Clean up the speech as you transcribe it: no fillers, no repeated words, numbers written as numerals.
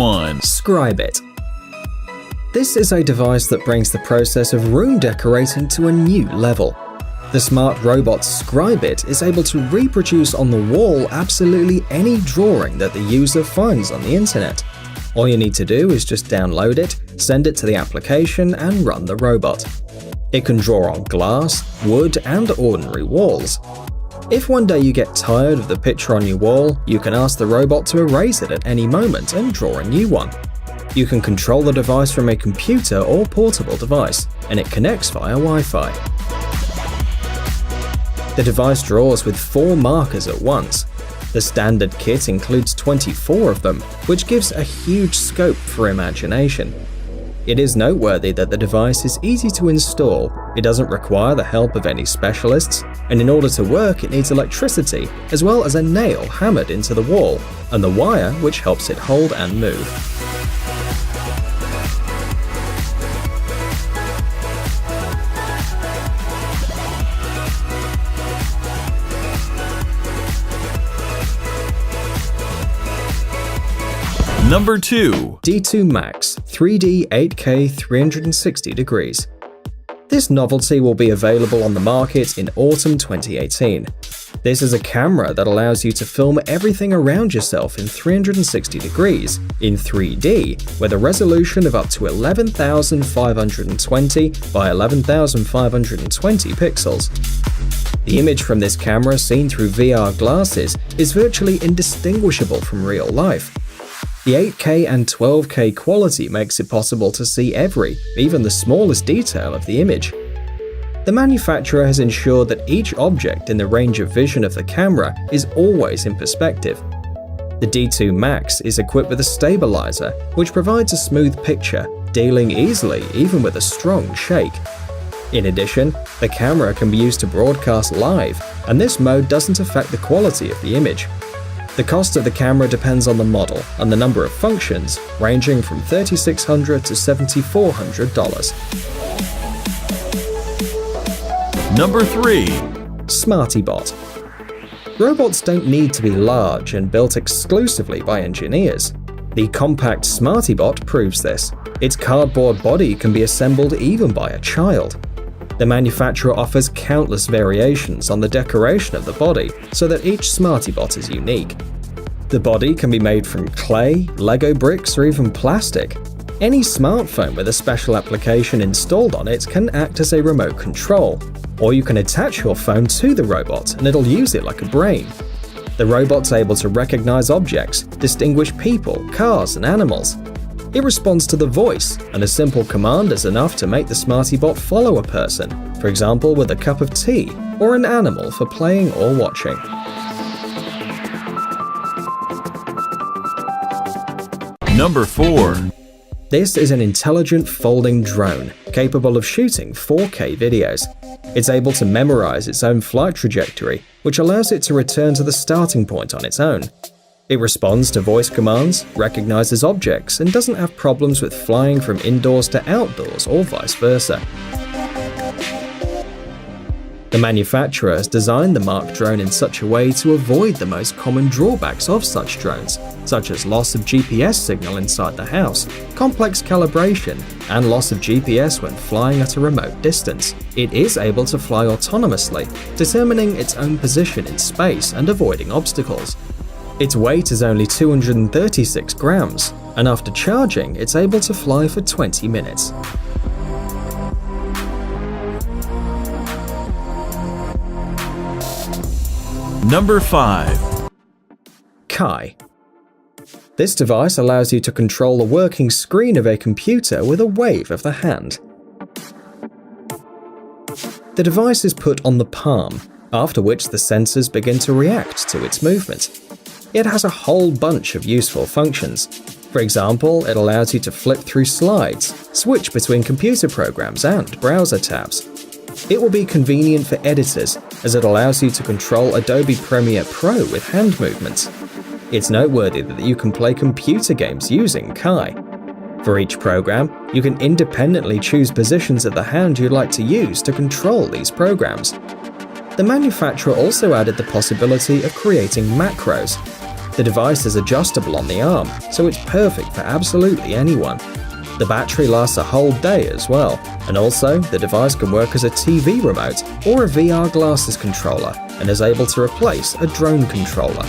1. Scribit. This is a device that brings the process of room decorating to a new level. The smart robot Scribit is able to reproduce on the wall absolutely any drawing that the user finds on the internet. All you need to do is just download it, send it to the application, and run the robot. It can draw on glass, wood, and ordinary walls. If one day you get tired of the picture on your wall, you can ask the robot to erase it at any moment and draw a new one. You can control the device from a computer or portable device, and it connects via Wi-Fi. The device draws with 4 markers at once. The standard kit includes 24 of them, which gives a huge scope for imagination. It is noteworthy that the device is easy to install, it doesn't require the help of any specialists, and in order to work it needs electricity, as well as a nail hammered into the wall, and the wire which helps it hold and move. Number 2. Detu MAX 3D 8K 360 degrees. This novelty will be available on the market in autumn 2018. This is a camera that allows you to film everything around yourself in 360 degrees in 3D with a resolution of up to 11,520 by 11,520 pixels. The image from this camera seen through VR glasses is virtually indistinguishable from real life. The 8K and 12K quality makes it possible to see every, even the smallest detail of the image. The manufacturer has ensured that each object in the range of vision of the camera is always in perspective. The Detu MAX is equipped with a stabilizer, which provides a smooth picture, dealing easily even with a strong shake. In addition, the camera can be used to broadcast live, and this mode doesn't affect the quality of the image. The cost of the camera depends on the model and the number of functions, ranging from $3,600 to $7,400. Number 3. Smartibot. Robots don't need to be large and built exclusively by engineers. The compact Smartibot proves this. Its cardboard body can be assembled even by a child. The manufacturer offers countless variations on the decoration of the body so that each Smartibot is unique. The body can be made from clay, Lego bricks, or even plastic. Any smartphone with a special application installed on it can act as a remote control, or you can attach your phone to the robot and it'll use it like a brain. The robot's able to recognize objects, distinguish people, cars, and animals. It responds to the voice, and a simple command is enough to make the Smartibot follow a person, for example with a cup of tea, or an animal for playing or watching. Number 4. This is an intelligent folding drone, capable of shooting 4K videos. It's able to memorize its own flight trajectory, which allows it to return to the starting point on its own. It responds to voice commands, recognizes objects, and doesn't have problems with flying from indoors to outdoors or vice versa. The manufacturer has designed the Mark drone in such a way to avoid the most common drawbacks of such drones, such as loss of GPS signal inside the house, complex calibration, and loss of GPS when flying at a remote distance. It is able to fly autonomously, determining its own position in space and avoiding obstacles. Its weight is only 236 grams, and after charging, it's able to fly for 20 minutes. Number 5. Kai. This device allows you to control the working screen of a computer with a wave of the hand. The device is put on the palm, after which the sensors begin to react to its movement. It has a whole bunch of useful functions. For example, it allows you to flip through slides, switch between computer programs and browser tabs. It will be convenient for editors, as it allows you to control Adobe Premiere Pro with hand movements. It's noteworthy that you can play computer games using Kai. For each program, you can independently choose positions of the hand you'd like to use to control these programs. The manufacturer also added the possibility of creating macros. The device is adjustable on the arm, so it's perfect for absolutely anyone. The battery lasts a whole day as well, and also the device can work as a TV remote or a VR glasses controller and is able to replace a drone controller.